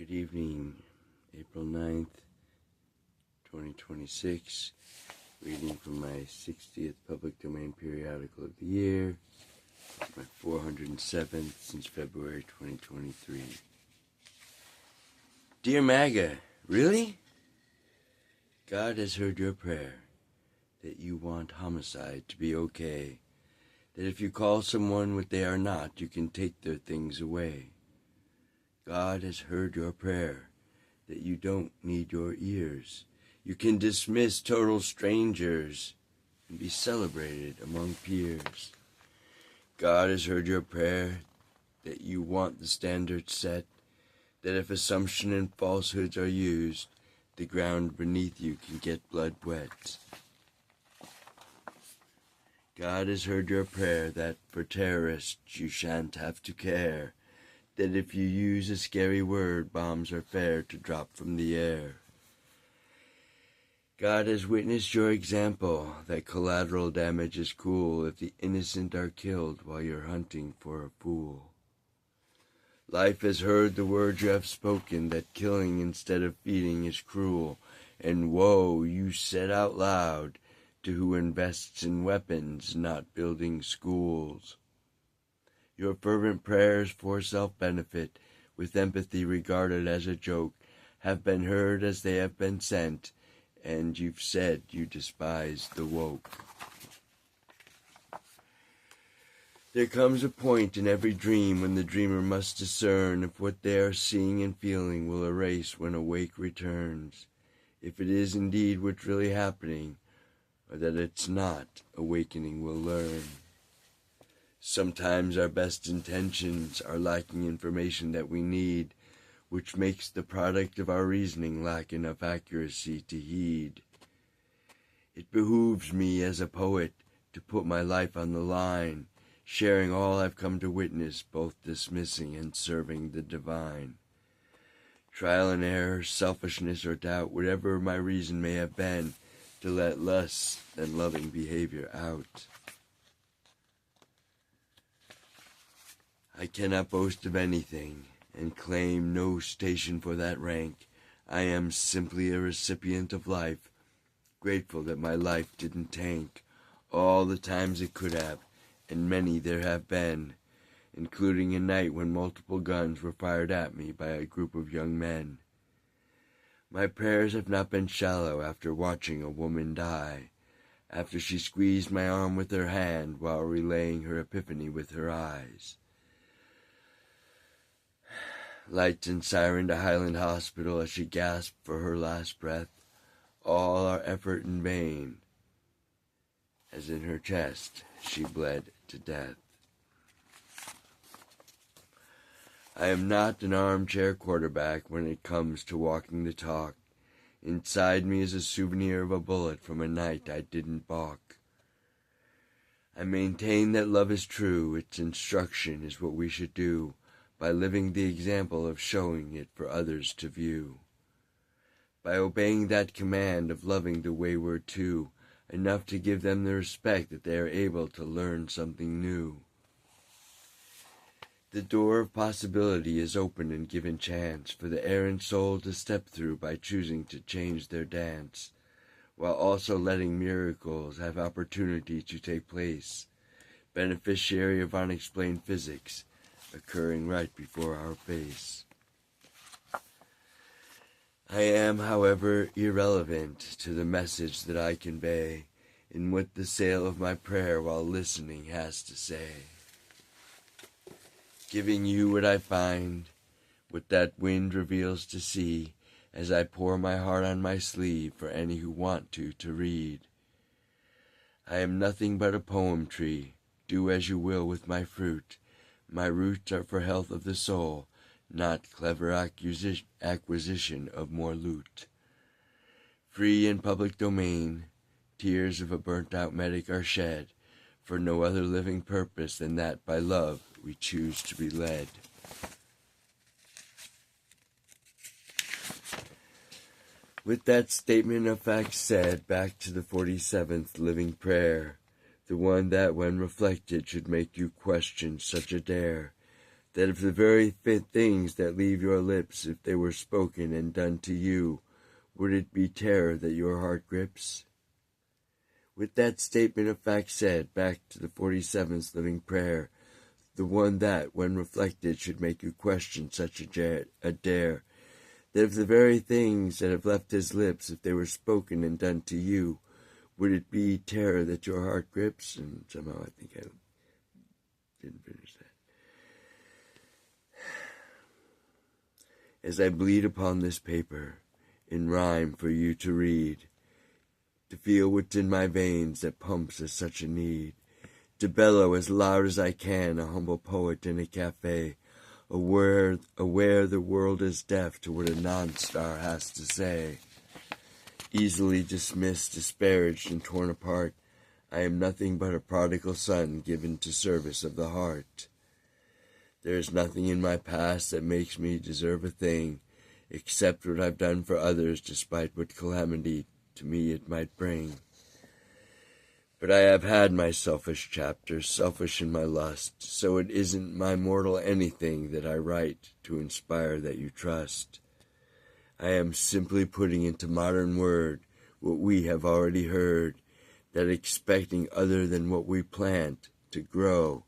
Good evening, April 9th, 2026, reading from my 60th public domain periodical of the year, my 407th since February 2023. Dear MAGA, really? God has heard your prayer, that you want homicide to be okay, that if you call someone what they are not, you can take their things away. God has heard your prayer, that you don't need your ears. You can dismiss total strangers and be celebrated among peers. God has heard your prayer, that you want the standard set, that if assumption and falsehoods are used, the ground beneath you can get blood wet. God has heard your prayer, that for terrorists you shan't have to care, that if you use a scary word, bombs are fair to drop from the air. God has witnessed your example, that collateral damage is cool if the innocent are killed while you're hunting for a fool. Life has heard the words you have spoken, that killing instead of feeding is cruel, and woe you said out loud to who invests in weapons, not building schools. Your fervent prayers for self-benefit, with empathy regarded as a joke, have been heard as they have been sent, and you've said you despise the woke. There comes a point in every dream when the dreamer must discern if what they are seeing and feeling will erase when awake returns, if it is indeed what's really happening, or that it's not, awakening will learn. Sometimes our best intentions are lacking information that we need, which makes the product of our reasoning lack enough accuracy to heed. It behooves me as a poet to put my life on the line, sharing all I've come to witness, both dismissing and serving the divine. Trial and error, selfishness or doubt, whatever my reason may have been, to let less than loving behavior out. I cannot boast of anything, and claim no station for that rank. I am simply a recipient of life, grateful that my life didn't tank all the times it could have, and many there have been, including a night when multiple guns were fired at me by a group of young men. My prayers have not been shallow after watching a woman die, after she squeezed my arm with her hand while relaying her epiphany with her eyes. Lights and siren to Highland Hospital as she gasped for her last breath, all our effort in vain, as in her chest she bled to death. I am not an armchair quarterback when it comes to walking the talk. Inside me is a souvenir of a bullet from a night I didn't balk. I maintain that love is true, its instruction is what we should do, by living the example of showing it for others to view. By obeying that command of loving the wayward too, enough to give them the respect that they are able to learn something new. The door of possibility is open and given chance for the errant soul to step through by choosing to change their dance, while also letting miracles have opportunity to take place, beneficiary of unexplained physics, occurring right before our face. I am, however, irrelevant to the message that I convey in what the sail of my prayer while listening has to say. Giving you what I find, what that wind reveals to see, as I pour my heart on my sleeve for any who want to read. I am nothing but a poem tree, do as you will with my fruit. My roots are for health of the soul, not clever acquisition of more loot. Free in public domain, tears of a burnt-out medic are shed, for no other living purpose than that by love we choose to be led. With that statement of fact said, back to the 47th living prayer, the one that, when reflected, should make you question such a dare, that if the very things that leave your lips, if they were spoken and done to you, would it be terror that your heart grips? With that statement of fact said, back to the 47th living prayer, the one that, when reflected, should make you question such a dare, that if the very things that have left his lips, if they were spoken and done to you, would it be terror that your heart grips? And somehow I think I didn't finish that. As I bleed upon this paper, in rhyme for you to read, to feel what's in my veins that pumps as such a need, to bellow as loud as I can, a humble poet in a cafe, aware the world is deaf to what a non-star has to say. Easily dismissed, disparaged, and torn apart, I am nothing but a prodigal son given to service of the heart. There is nothing in my past that makes me deserve a thing, except what I've done for others, despite what calamity to me it might bring. But I have had my selfish chapters, selfish in my lust, so it isn't my mortal anything that I write to inspire that you trust. I am simply putting into modern word what we have already heard, that expecting other than what we plant to grow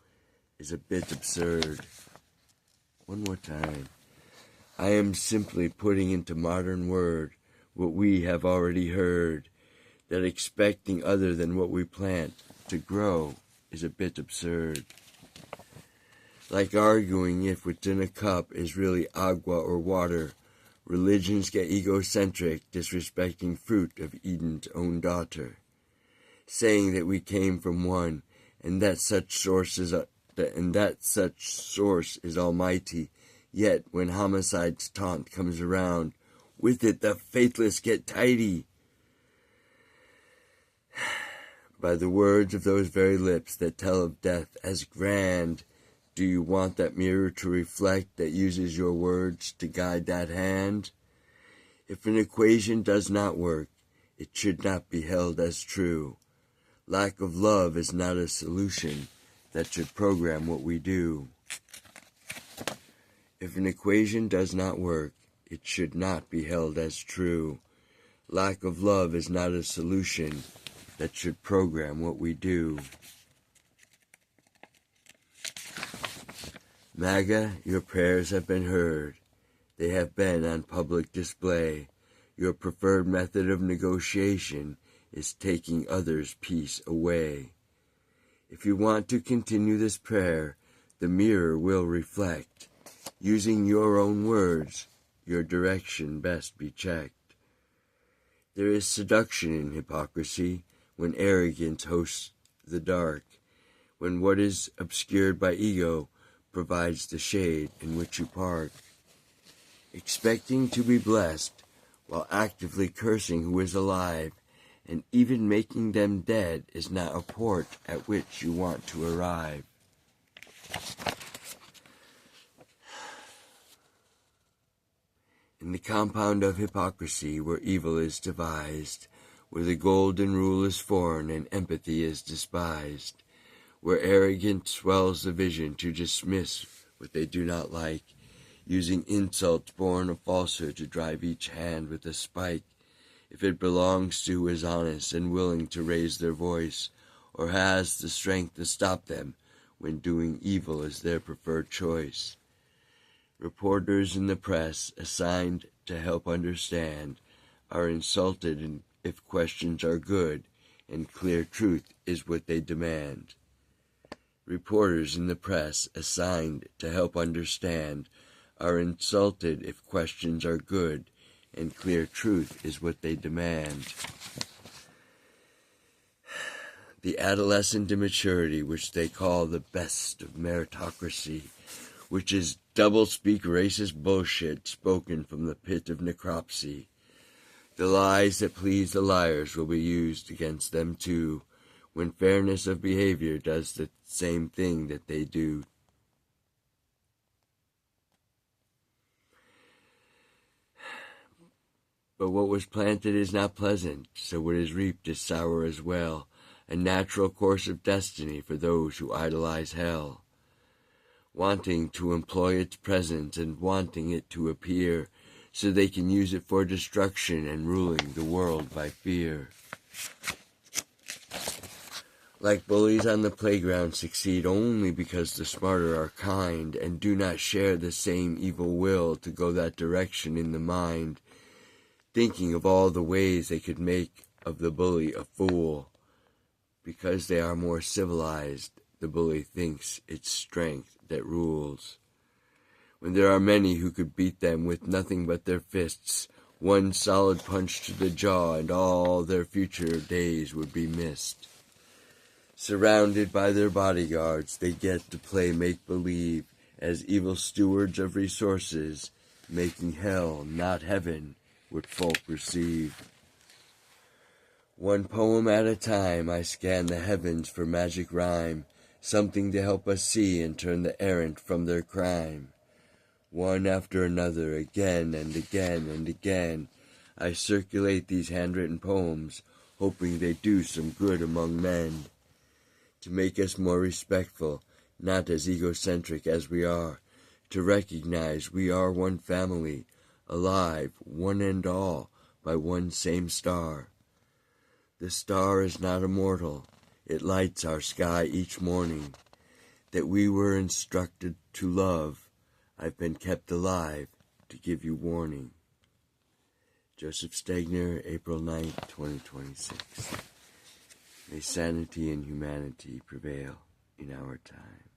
is a bit absurd. One more time. I am simply putting into modern word what we have already heard, that expecting other than what we plant to grow is a bit absurd. Like arguing if what's in a cup is really agua or water, religions get egocentric, disrespecting fruit of Eden's own daughter, saying that we came from one, and that such source is almighty. Yet when homicide's taunt comes around, with it the faithless get tidy. By the words of those very lips that tell of death as grand, do you want that mirror to reflect that uses your words to guide that hand? If an equation does not work, it should not be held as true. Lack of love is not a solution that should program what we do. If an equation does not work, it should not be held as true. Lack of love is not a solution that should program what we do. MAGA, your prayers have been heard. They have been on public display. Your preferred method of negotiation is taking others' peace away. If you want to continue this prayer, the mirror will reflect. Using your own words, your direction best be checked. There is seduction in hypocrisy when arrogance hosts the dark, when what is obscured by ego provides the shade in which you park. Expecting to be blessed while actively cursing who is alive, and even making them dead is not a port at which you want to arrive. In the compound of hypocrisy, where evil is devised, where the golden rule is foreign and empathy is despised, where arrogance swells the vision to dismiss what they do not like, using insults born of falsehood to drive each hand with a spike, if it belongs to who is honest and willing to raise their voice, or has the strength to stop them when doing evil is their preferred choice. Reporters in the press, assigned to help understand, are insulted if questions are good, and clear truth is what they demand. Reporters in the press, assigned to help understand, are insulted if questions are good, and clear truth is what they demand. The adolescent immaturity, which they call the best of meritocracy, which is double-speak racist bullshit spoken from the pit of necropsy. The lies that please the liars will be used against them too, when fairness of behavior does the same thing that they do. But what was planted is not pleasant, so what is reaped is sour as well, a natural course of destiny for those who idolize hell. wanting to employ its presence and wanting it to appear, so they can use it for destruction and ruling the world by fear. Like bullies on the playground succeed only because the smarter are kind and do not share the same evil will to go that direction in the mind, thinking of all the ways they could make of the bully a fool. Because they are more civilized, the bully thinks it's strength that rules. When there are many who could beat them with nothing but their fists, one solid punch to the jaw and all their future days would be missed. Surrounded by their bodyguards, they get to play make-believe as evil stewards of resources, making hell, not heaven, what folk receive. One poem at a time, I scan the heavens for magic rhyme, something to help us see and turn the errant from their crime. One after another, again and again and again, I circulate these handwritten poems, hoping they do some good among men. To make us more respectful, not as egocentric as we are, to recognize we are one family, alive, one and all, by one same star. The star is not immortal, it lights our sky each morning. That we were instructed to love, I've been kept alive to give you warning. Joseph Stegner, April 9th, 2026. May sanity and humanity prevail in our time.